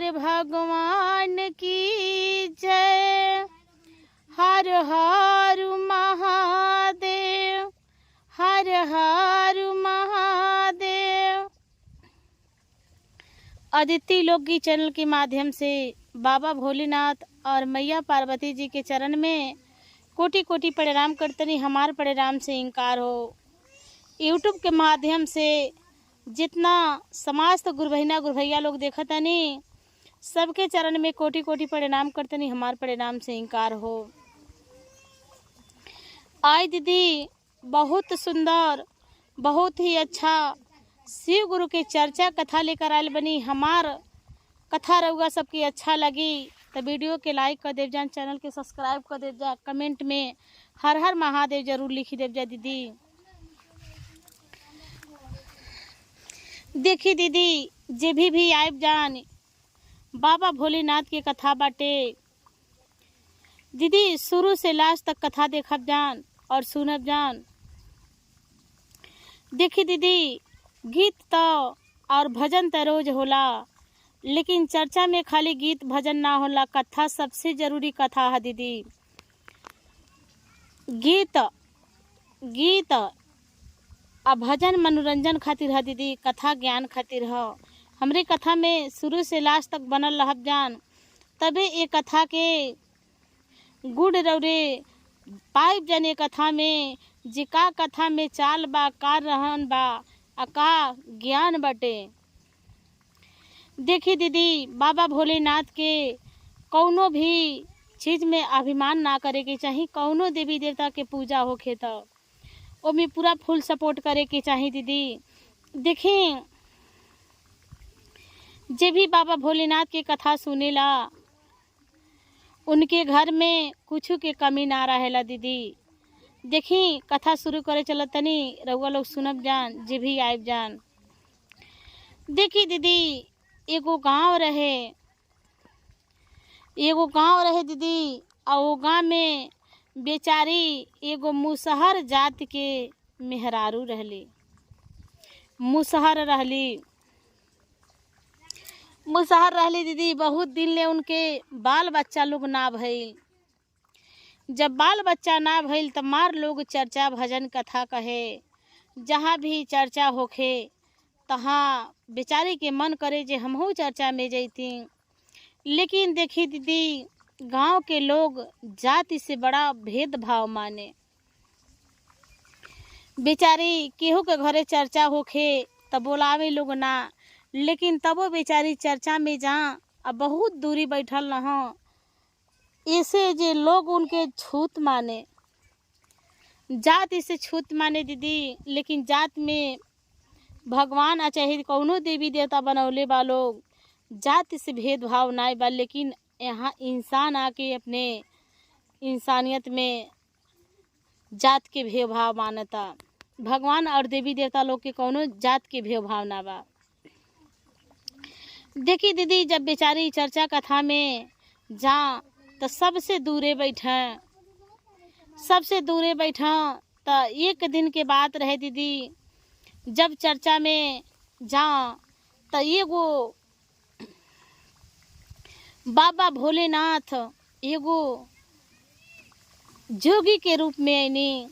शंकर भगवान की जय। हर हर महादेव, हर हर महादेव। अदिति लोकगीत चैनल के माध्यम से बाबा भोलेनाथ और मैया पार्वती जी के चरण में कोटि कोटि प्रणाम करतनी। हमार प्रणाम से इनकार हो। यूट्यूब के माध्यम से जितना समस्त गुरु बहिना गुरु भैया लोग देखतनी, सबके चरण में कोटि कोटि प्रणाम करतनी। हमार प्रणाम से इनकार हो। आज दीदी बहुत सुंदर, बहुत ही अच्छा शिव गुरु के चर्चा कथा लेकर आयल बनी। हमार कथा रहुआ सबकी अच्छा लगी तो वीडियो के लाइक कर देव जान, चैनल के सब्सक्राइब कर देव जा, कमेंट में हर हर महादेव जरूर लिखी देव जा। दीदी देखी दीदी, जे भी आयब जान बाबा भोलेनाथ के कथा बाटे। दीदी शुरू से लास्ट तक कथा देखब जान और सुनब जान। देखी दीदी, गीत तो और भजन तो रोज होला, लेकिन चर्चा में खाली गीत भजन ना होला, कथा सबसे जरूरी कथा है दीदी। गीत और भजन मनोरंजन खातिर है दीदी, कथा ज्ञान खातिर है। हमरे कथा में शुरू से लास्ट तक बनल रहब जान, तबे ये कथा के गुड़ रौरे पाइप जने कथा में जे का कथा में चाल बा, का रहन बा, का ज्ञान बटे। देखी दीदी, बाबा भोलेनाथ के कौनो भी चीज में अभिमान ना करे के चाहिए। कौनो देवी देवता के पूजा होखे तो ओमे पूरा फुल सपोर्ट करे के चाहिए दीदी। देखें, जे भी बाबा भोलेनाथ के कथा सुनेला उनके घर में कुछ के कमी ना रहेला दीदी। देखी कथा शुरू करे चलत तनी, रउआ लोग सुनब जान, जे भी आयब जान। देखी दीदी, एगो गांव रहे दीदी, और वो गांव में बेचारी एगो मुसहर जात के मेहरारू रहली। मुसहर रहली दीदी। बहुत दिन ले उनके बाल बच्चा लोग ना भइल। जब बाल बच्चा ना भइल तब मार लोग चर्चा भजन कथा कहे। जहाँ भी चर्चा होखे तहाँ बेचारी के मन करे जे हमहू चर्चा में जैती। लेकिन देखी दीदी, गांव के लोग जाति से बड़ा भेदभाव माने। बेचारी केहू के घरे चर्चा होखे तब बोलावे लोग ना, लेकिन तबो बेचारी चर्चा में जा अब बहुत दूरी बैठल रह। ऐसे जे लोग उनके छूत माने, जात इसे छूत माने दीदी। लेकिन जात में भगवान आ चाहे कौनो देवी देवता बनौले बा लोग, जात से भेदभाव ना बा। लेकिन यहाँ इंसान आके अपने इंसानियत में जात के भेदभाव मानता। भगवान और देवी देवता लोग के कौनो जात के भेदभाव ना बा। देखी दीदी, जब बेचारी चर्चा कथा में जा तो सबसे दूरे बैठा तो एक दिन के बात रहे दीदी। जब चर्चा में जा तो एगो बाबा भोलेनाथ एगो जोगी के रूप में आईनी।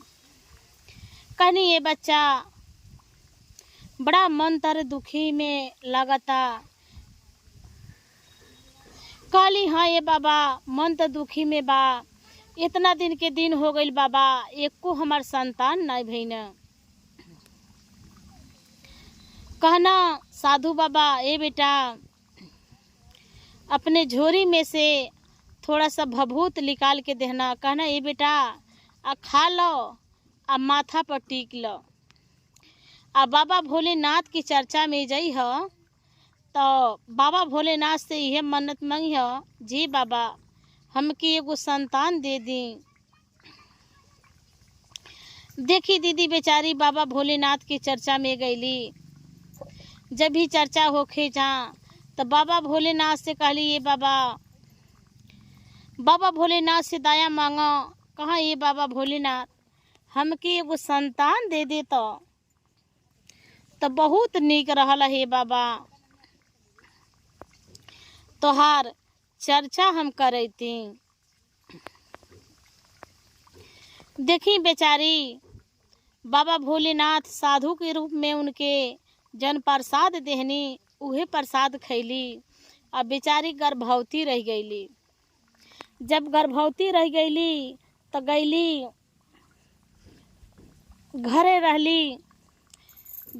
कहनी ये बच्चा बड़ा मन तर दुखी में लगता। कहली हाँ ये बाबा, मन तो दुखी में बा। इतना दिन के दिन हो गई बाबा, एको हमार संतान नहीं भईन। कहना साधु बाबा, ए बेटा अपने झोरी में से थोड़ा सा भभूत निकाल के देना। कहना ए बेटा आ खा लो, आ माथा पर टीक लो। आ बाबा भोलेनाथ की चर्चा में जई ह तो बाबा भोलेनाथ से यह मन्नत मांगी ह, जी बाबा हमके एगो संतान दे दी। देखी दीदी, बेचारी बाबा भोलेनाथ की चर्चा में गईली। जब भी चर्चा होखे जा तो बाबा भोलेनाथ से कहली, ये बाबा भोलेनाथ से दया मांगा। कहा ये बाबा भोलेनाथ हमके एगो संतान दे दे तो बहुत नीक रहल हे बाबा। तोहार चर्चा हम करैती। देखी बेचारी बाबा भोलेनाथ साधु के रूप में उनके जन प्रसाद देहनी, उहे प्रसाद खैली। अब बेचारी गर्भवती रह गईली। जब गर्भवती रह गईली तो गईली घरे रहली।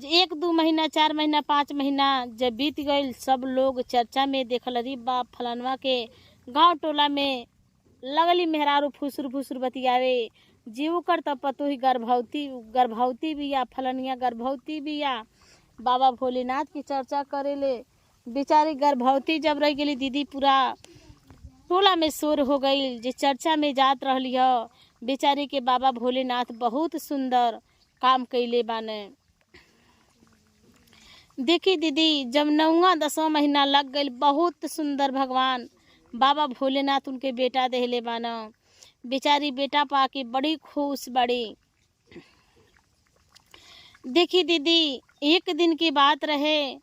1-2 महीना, 4 महीना, 5 महीना जब बीत गईल, सब लोग चर्चा में देखल, अरे बाप फलनवा के गांव टोला में लगली मेहरारू फुसुर फुसुर बतियावे, जीव कर तब पतो ही गर्भवती बिया, फलनिया गर्भवती बिया। बाबा भोलेनाथ की चर्चा करेले। बेचारी गर्भवती जब रह गई दीदी, पूरा टोला में शोर हो गई, जे चर्चा में जात रहली ह। बेचारी के बाबा भोलेनाथ बहुत सुंदर काम कैले बाने। देखी दीदी, जब 9वां-10वां महीना लग गई, बहुत सुंदर भगवान बाबा भोलेनाथ उनके बेटा देहले बाना। बेचारी बेटा पाके बड़ी खुश बड़ी। देखी दीदी, एक दिन की बात रहे,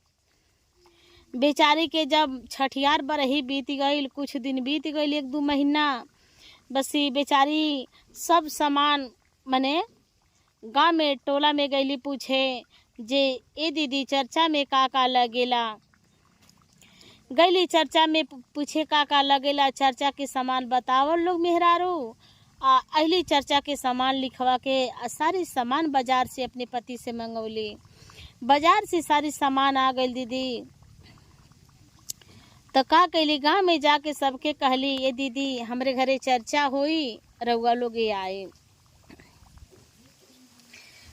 बेचारी के जब छठियार बरही बीत गई, कुछ दिन बीत गई, 1-2 महीना, बस ये बेचारी सब सामान मने गाँव में टोला में गईली पूछे जे ए दीदी चर्चा में का लगेला। गईली चर्चा में पूछे का लगेला, चर्चा के सामान बतावल लोग मेहरारू। अहली चर्चा के सामान लिखवा के सारी सामान बाजार से अपने पति से मंगौली। बाजार से सारी सामान आ गई दीदी। तो का कैली, गाँव में जाके सबके कहली, ये दीदी हमरे घरे चर्चा हुई, रउआ लोग आए।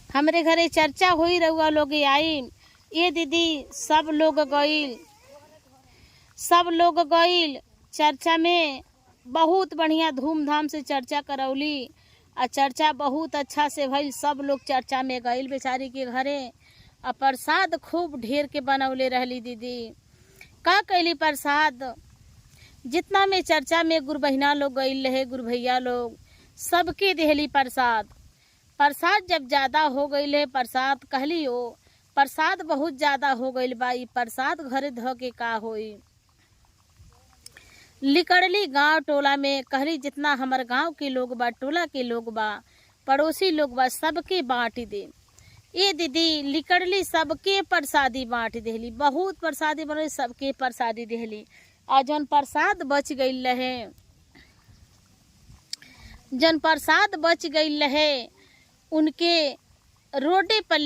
हमरे घरे चर्चा हुई, रउआ लोग आई। ये दीदी सब लोग गईल चर्चा में, बहुत बढ़िया धूमधाम से चर्चा करौली। और चर्चा बहुत अच्छा से भइल। सब लोग चर्चा में गईल बेचारी के घरे। और प्रसाद खूब ढेर के बनौले रहली दीदी। का कैली प्रसाद, जितना में चर्चा में गुरबहिना लोग गईल रहे, गुरभैया लोग सबके देहली प्रसाद। प्रसाद जब ज्यादा हो गईल है, प्रसाद कहली हो प्रसाद बहुत ज्यादा हो गईल बा, ई प्रसाद घरे ध के का होई। लिकड़ली गांव टोला में, कहली जितना हमार गांव के लोग बा, टोला के लोग बा, पड़ोसी लोग बा, सबके बांट दे। ये दीदी लिकड़ली सबके प्रसादी बांट देहली। बहुत प्रसादी बनल, सबके प्रसादी देहली। और जौन प्रसाद बच गईल रहे, उनके रोड पर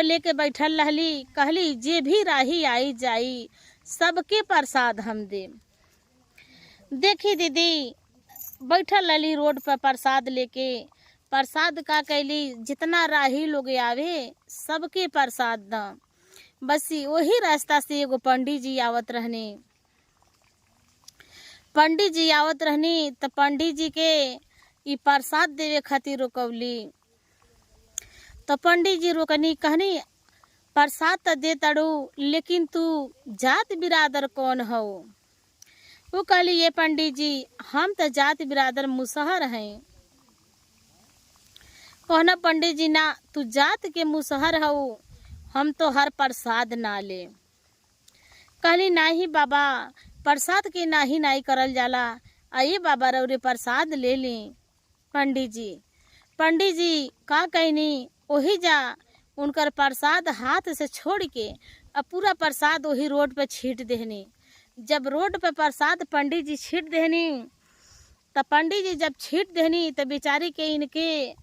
लेके बैठल रहली। कहली जे भी राही आई जाई, सबके प्रसाद हम दे। देखी दीदी, बैठल रहली रोड पर प्रसाद लेके। प्रसाद का कैली, जितना राही लोग आवे सबके प्रसाद द। बस वही रास्ता से एगो पंडित जी आवत रहनी। तो पंडित जी के ई प्रसाद देवे खातिर रोकवली। तो पंडित जी रोकनी, कहनी प्रसाद तो दे तड़ू, लेकिन तू जात बिरादर कौन हो? वो कहली, ये पंडित जी हम तो जात बिरादर मुसहर हैं। कहना पंडित जी, ना तू जात के मुसहर हो, हम तो हर प्रसाद ना ले। कहली नाही बाबा, प्रसाद के नाही करल जाला। आइए बाबा रउरे प्रसाद ले ली। पंडित जी का कहनी, वही जा उनकर प्रसाद हाथ से छोड़ के अब पूरा प्रसाद वही रोड पे छीट देहनी। जब रोड पे प्रसाद पंडित जी छीट देहनी, तब पंडित जी जब छीट देहनी, तो बेचारी के इनके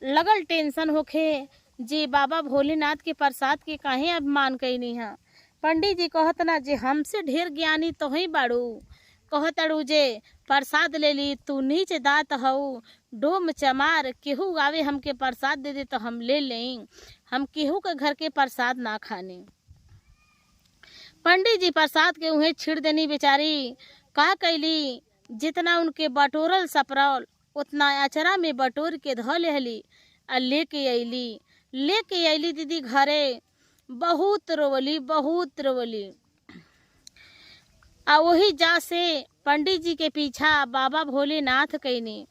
लगल टेंशन होखे जे बाबा भोलेनाथ के प्रसाद के काहे अपमान कैनी है। पंडित जी कहत ना, जे हमसे ढेर ज्ञानी तो ही बाड़ू, कहतड़ू जे प्रसाद ले ली, तू नीच दात हऊ, डोम चमार, केहू आवे हमके प्रसाद दे दे तो हम ले लें, हम केहू के घर के प्रसाद ना खाने। पंडित जी प्रसाद के उन्हें छिड़ देनी। बेचारी का कैली, जितना उनके बटोरल सपरौल उतना अचरा में बटोर के धो लेहली और लेके अइली दीदी घरे। बहुत रोवली। आ वही जा से पंडित जी के पीछा बाबा भोलेनाथ कैनी।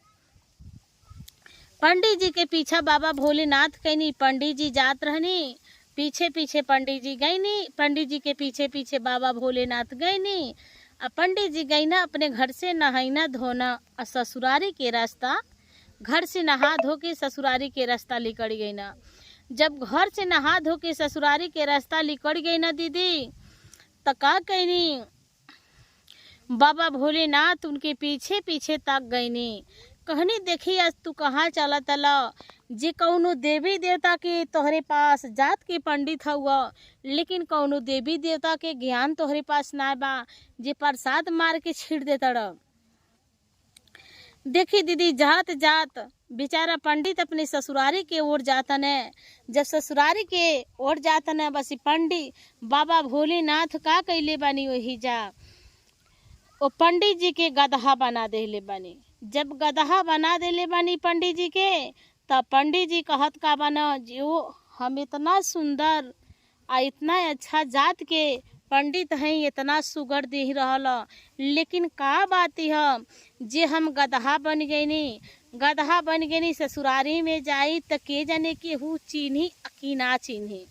पंडित जी जात रहनी। पीछे पीछे पंडित जी गई नी, पंडित जी के पीछे पीछे बाबा भोलेनाथ गई नी। अब पंडित जी गई ना अपने घर से नहाइना धोना और ससुरारी के रास्ता, घर से नहा धो के ससुरारी के रास्ता निकल गई ना। जब घर से नहा धो के ससुरारी के रास्ता निकल गई ना दीदी, तो का कहनी, बाबा भोलेनाथ उनके पीछे पीछे तक गई नी। कहनी देखी आज तू कहाँ चला तला, जे कौनो देवी देवता के तोहरे पास जात के पंडित हुआ, लेकिन कौनो देवी देवता के ज्ञान तोहरे पास ना बा, जे प्रसाद मार के छीड़ देता रह। देखी दीदी जात जात बेचारा पंडित अपने ससुरारी के ओर जाता ने। जब ससुरारी के ओर जाता ने, बस पंडित बाबा भोलेनाथ का कैले बानी वही जा, वो पंडित जी के गदहा बना देले बानी। जब गदहा बना देले बानी पंडित जी के, तब पंडित जी कहत का बना, जो हम इतना सुंदर आ इतना अच्छा जात के पंडित हैं, इतना सुगर दे रहल, लेकिन का बात है जे हम गदहा बन गईनी, गदहा बन गईनी ससुरारी में जाई त के जाने केहू चिन्ही कि ना चिन्ही।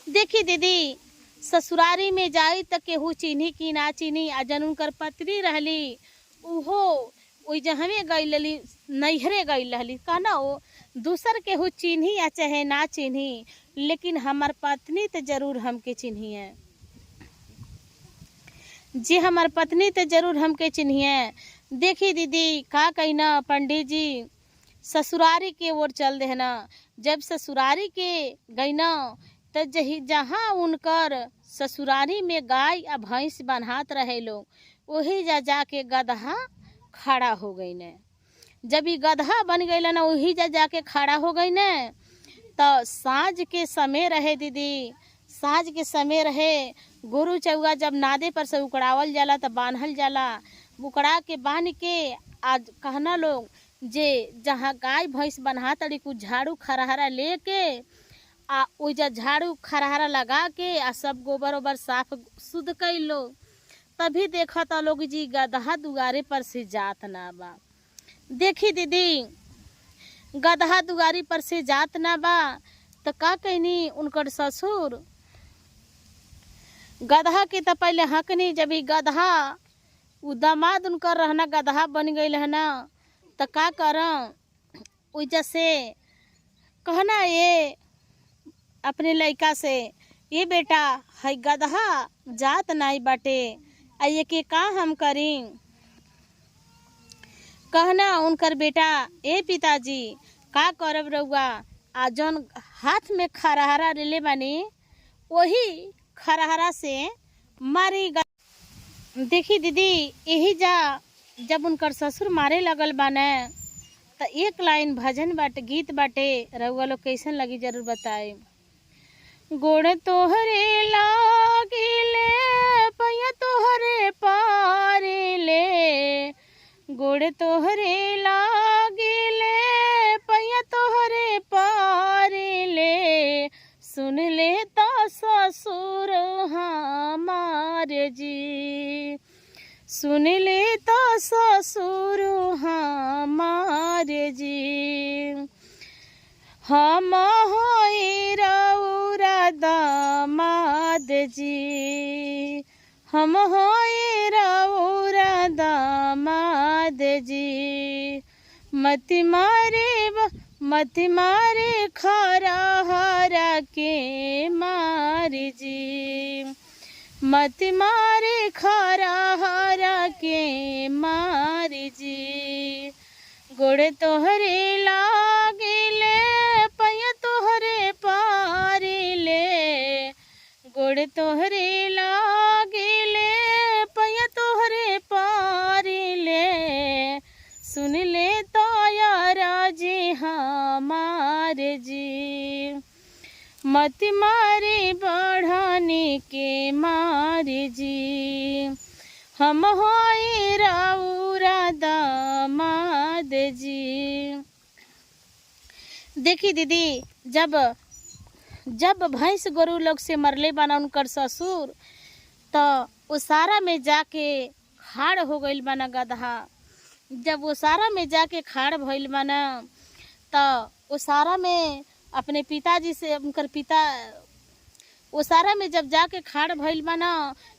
देखी दीदी ससुरारी में जाई त केहू चिन्ही कि ना चिन्ही। आ जन उनकर पत्नी रहली उहो ओइ जहवे गई लली, नैहरे गई रहली, कहना वो दूसर केहू चिन्ही या चाहे ना चिन्ही, लेकिन हमार पत्नी तो जरूर हमके चिन्ही है, जी हमार पत्नी तो जरूर हमके चिन्ही है। देखी दीदी का कहना, पंडित जी ससुरारी के ओर चल देना। जब ससुरारी के गई ना, तो जहाँ उनकर ससुरारी में गाय या भैंस बन्हात रहे लोग, वही जा जाके गदहा खड़ा हो गई ने। जब ये गदहा बन गई ना, वही जा जाके खड़ा हो गई ने। तो साँझ के समय रहे दीदी, साँझ के समय रहे, गुरु चौगा जब नादे पर से उकड़ावल जाला तो बांधल जाला, उकड़ा के बांध के आज कहना लोग जे जहाँ गाय भैंस बन्हा तड़ी कुछ झाड़ू खरहरा लेके आ ओइजा झाड़ू खरहरा लगा के आ सब गोबर ओबर साफ शुद्ध कई लो। तभी देखा था लोग जी गदहा दुआरे पर से जात ना बा। देखी दीदी गदहा दुआरी पर से जात ना बा, तो का कहनी उनकर ससुर गदहा के तो पहले हकनी। जब ही गदहा उ दामाद उनकर रहना गदहा बन गई है ना, तो का करम ओइजा से कहना ये अपने लड़का से, ये बेटा है गदहा जात नहीं बाटे, ये के का हम करी। कहना उनकर बेटा, ए पिताजी का करब रउआ, आ जौन हाथ में खरहरा ले बानी वही खरहरा से मारी। देखी दीदी यही जा जब उनकर ससुर मारे लगल बाने, तो एक लाइन भजन बाटे, गीत बाटे, रउआ लोग कैसन लगी जरूर बताए। गोड़ तोहरे लागिले पैया तोहरे पारे ले, गोड़ तोहरे लागिले पैया तोहरे पारे ले, सुन ले ता ससुर हमारे जी, सुन ले ता ससुर हमारे जी। हम होई रउरा दामाद जी, हम होई रउरा दामाद जी। मत मारे खरा हरा के मार जी, मत मारे खरा हरा के मार जी। गोड़ तोहरे लागिले पैया तोहरे पारे ले, गोड़ तोहरे लागिले पैया तोहरे पारे ले, सुन ले तो यारा जी हमारे जी। मत मारे बढ़ाने के मारे जी, हम होई रउरा दामाद जी। देखी दीदी जब भैंस गोरु लोग से मरले बना उनकर ससुर, तो उसारा में जाके खाड़ हो गईल बना गदहा। जब उसारा में जाके खाड़ भइल बना, तो उसारा में अपने पिताजी से उनकर पिता ओसारा में जब जाके खाड़ भइल बना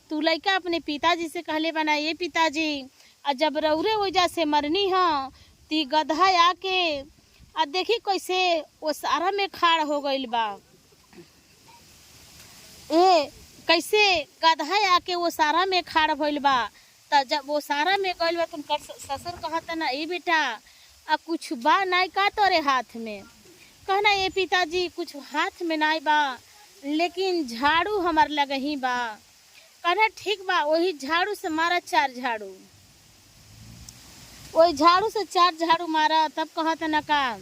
तू लइका अपने पिताजी से कहले बना ये पिताजी आ जब रौरे वजह से मरनी ह ती गधा आके आ देखी कैसे ओसारा में खाड़ हो गइल बा। ए कैसे गधा आके ओसारा में खाड़ भइल बा। त जब ओसारा में गइल बा तुमकर ससुर कहत ना ए बेटा आ कुछ बा नहीं का तोरे हाथ में। कहना ये पिताजी कुछ हाथ में नहीं बा लेकिन झाड़ू हमार लगही बा। कहना ठीक बा वही झाड़ू से मारा 4 झाड़ू। वही झाड़ू से 4 झाड़ू मारा। तब कहत ना का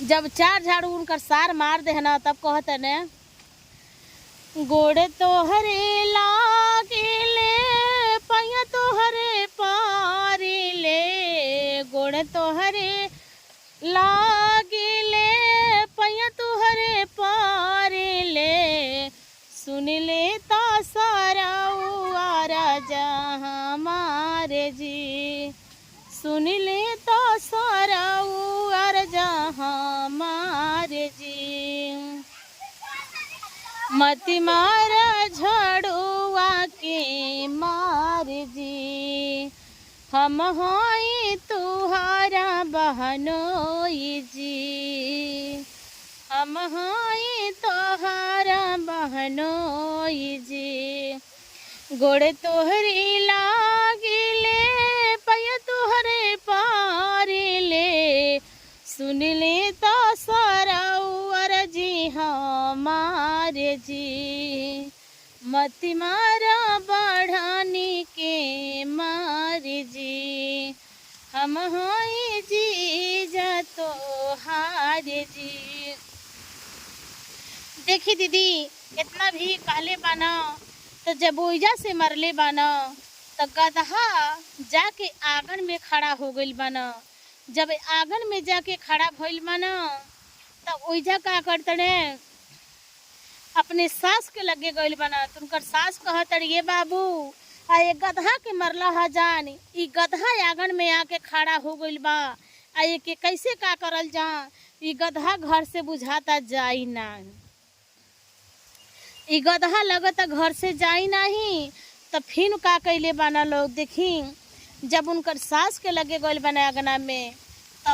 जब 4 झाड़ू उनकर सार मार दे ना तब कहत ने गोड़े तो हरे लागेले पैया तो हरे पारी ले। गोड़े तो हरे लागेले पैया तो हरे पारी ले। सुन ले ता सारा राजा हमारे जी। सुन ले ता सारा राजा हमारे जी। मत मारा झाड़ुआ के मार जी। हम होई तुहारा बहनोई जी। हम होई तुहारा बहनोई जी। गोड़े तोहरी लागिले पैया तुहरे पारी ले। सुन ले तो सराउर जी हमारे जी। मत मारा बढ़ानी के मार जी। हम होई जी जा तो हार जी। देखी दीदी इतना भी कहले बाना तो जब ओइजा से मरले बाना तो गदहा जाके आंगन में खड़ा हो गइल बाना। जब आंगन में जाके खड़ा भइल बाना तो ओइजा का करतने अपने सास के लगे गइल बाना। तो उनकर सास कहत ये बाबू आ ये गदहा के मरला ह जान। ई गदहा आंगन में आके खड़ा हो गइल बा आ ये के कैसे का करल जा। ई गदहा घर से बुझाता जाई ना। ई गदहा लगता घर से जाई नहीं। तो फिर का कैले बाना लोग देखी जब उनकर सास के लगे गइल बना अगना में तो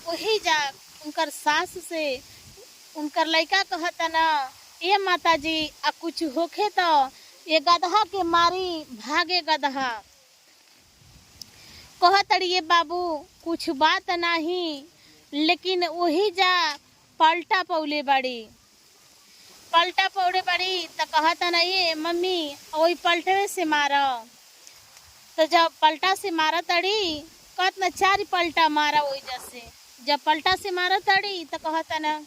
वही जा उनकर सास से उनकर लइका कहता ना ये माता जी आ कुछ होखे तो ये गदहा के मारी भागे गदहा। कहत ये बाबू कुछ बात नहीं लेकिन वही जा पलटा पौले बड़ी। पलटा पौड़े बड़ी तो कहता ना ये मम्मी वही पलटे से मारा। तो जब पलटा से मारा तड़ी कहत ना 4 पलटा मारा वही जैसे। जब पलटा से मारा तड़ी तो कहता ना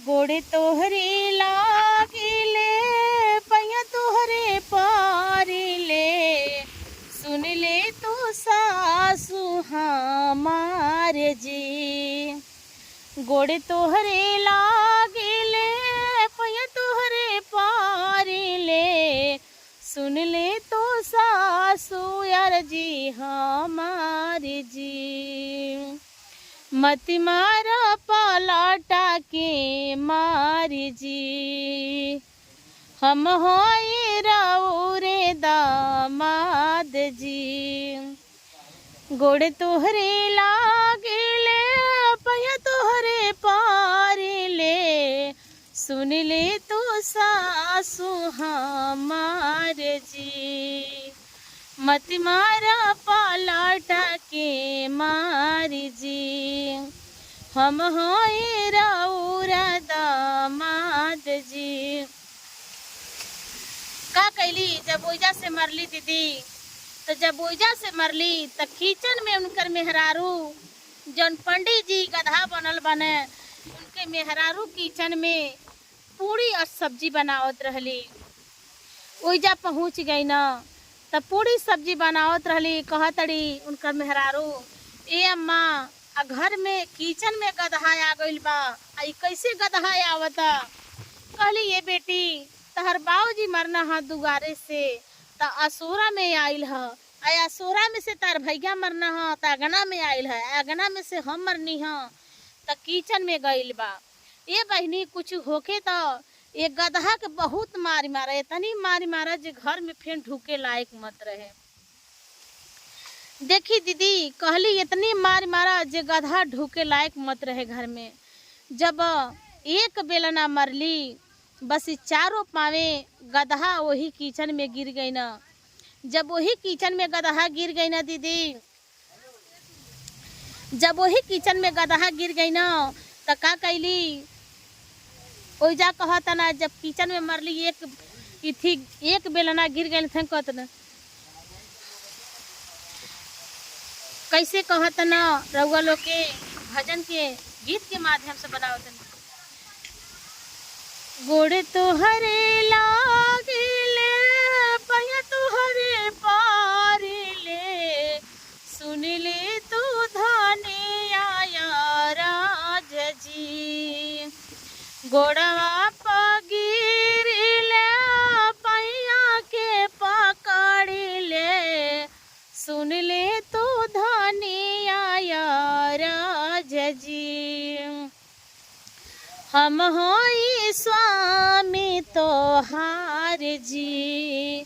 गोड़े तोहरे लागिले पैया तोहरे पारी ले। सुन ले तो सासु हमारे जी। गोड़े तोहरे लागिले पैया तोहरे पारी ले। सुन ले तो सासु यार जी हमारे जी। मत मारा पलटा के मारी जी। हम होई रौरे दामाद जी। गोड़े तोहरे लागिले पैया तोहरे पारी ले। सुन ले तो सासु हमारे जी। मत मारा पलटा के मारी जी। हम होई रौरा दामाद जी। का कैली जब ओइजा से मरली दीदी तो जब ओइजा से मरली तो किचन में उनकर मेहरारू जौन पंडित जी गधा बनल बने उनके मेहरारू किचन में पूरी और सब्जी बनावत रहली। ओइजा पहुँच गई ना तब पूरी सब्जी बनावत रहली। कहतड़ी उनकर मेहरारू ए अम्मा आ घर में किचन में गदहा आ गइल बा आ कैसे गदहा आवता। कहली ये बेटी तहर बाबूजी मरना है दुगारे से त असोरा में आइल है। असोरा में से तार भैया मरना है त अगना में आइल है। अगना में से हम मरनी है त कीचन में गइल बा। ए बहिनी कुछ होके तो एक गदहा के बहुत मारी मारा, इतनी मारी मारा जे घर में फिर ढूके लायक मत रहे। देखी दीदी कहली इतनी मार मारा जे गधा ढूके लायक मत रहे घर में। जब एक बेलना मरली बस चारों पावे गदहा वही कीचन में गिर गई ना। जब वही कीचन में गदहा गिर गई ना दीदी, जब वही किचन में गदहा गिर गई ना तो का कैली ओइजा कहता ना, जब किचन में मरली एक बेलना गिर गई थे कहत ना, कैसे कहत ना रउआ लोग के भजन के गीत के माध्यम से बनावत। गोड़े तोहरे लागिले पहिया तोहरे पारिले, सुन ले तू धनिया राज जी। गोड़वा पगिरिले पहिया के पकड़िले, सुन ले तू धनिया राज जी। हम होई स्वामी तोहार जी,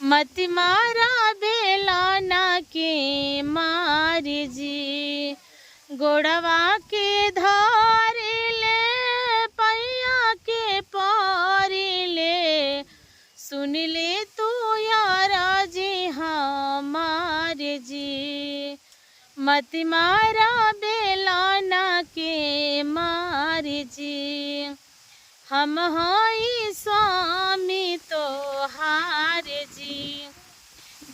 मत मारा बेलाना के मार जी। गोड़वा के धारिले पैया के पारिले, सुन ले तू यारा जी हमार जी। मत मारा बेलाना के मार जी, हम हई स्वामी तोहार जी।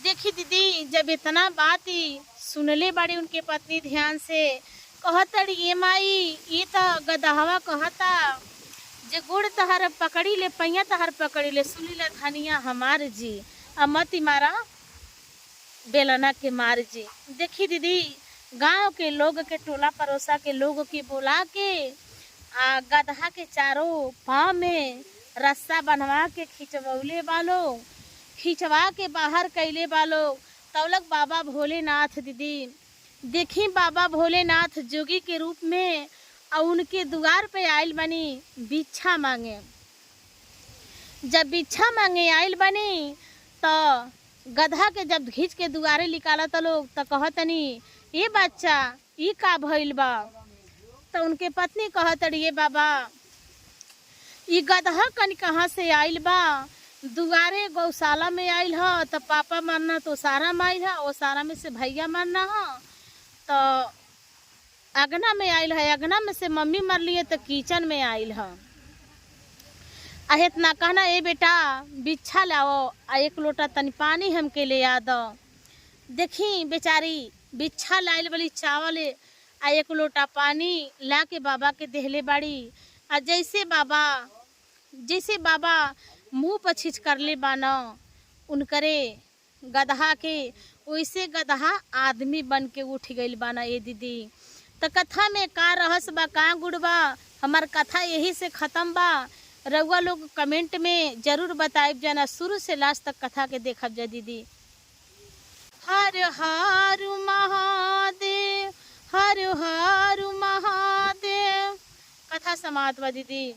देखी दीदी जब इतना बात ही सुनले बाड़ी उनके पत्नी ध्यान से कहतड़ी, ये माई ये तो गदहवा कहता जे गुड़ तहर पकड़ी ले पैया तहर पकड़ी ले, सुनी ले धनिया हमार जी, मत मारा बेलना के मार जी। देखी दीदी गांव के लोग के टोला पड़ोसा के लोग के बुला के गदहा के चारों पाँव में रस्सा बनवा के खिंचवौले बालो, खिंचवा के बाहर कैले बालो। तौलक बाबा भोलेनाथ दीदी देखी बाबा भोलेनाथ जोगी के रूप में और उनके द्वार पे आयल बनी भिक्षा मांगे। जब भिक्षा मांगे आयल बनी तो गधा के जब खींच के दुआरे निकाला तो लोग तो कहतनी, ये बच्चा ये का भइल बा। तो उनके पत्नी कहतड़ी, ये बाबा ये गधा कन कहाँ से आइल बा, दुआरे गौशाला में आइल ह तो पापा मरना तो सारा में आइल है, वो सारा में से भैया मरना है, तो अगना में आइल है, अगना में से मम्मी मर लिए तो किचन में आइल है। इतना कहना, ए बेटा बिच्छा लाओ आ एक लोटा तनी पानी हमके ले आ दो। देखी बेचारी बिच्छा लाइल वाली चावल आ एक लोटा पानी ला के बाबा के देहले बाड़ी। आ जैसे बाबा मुँह पर छिच कर ले बाना उनकरे गदहा के, वैसे गदहा आदमी बन के उठ गइल बाना। ये दीदी तो कथा में का रहस्य बा, का गुड़ बा, हमार कथा यही से ख़त्म बा। रउआ लोग कमेंट में जरूर बताइब जाना, शुरू से लास्ट तक कथा के देखब जा दीदी। हर हर महादेव, हर हर महादेव। कथा समाप्त बा दीदी।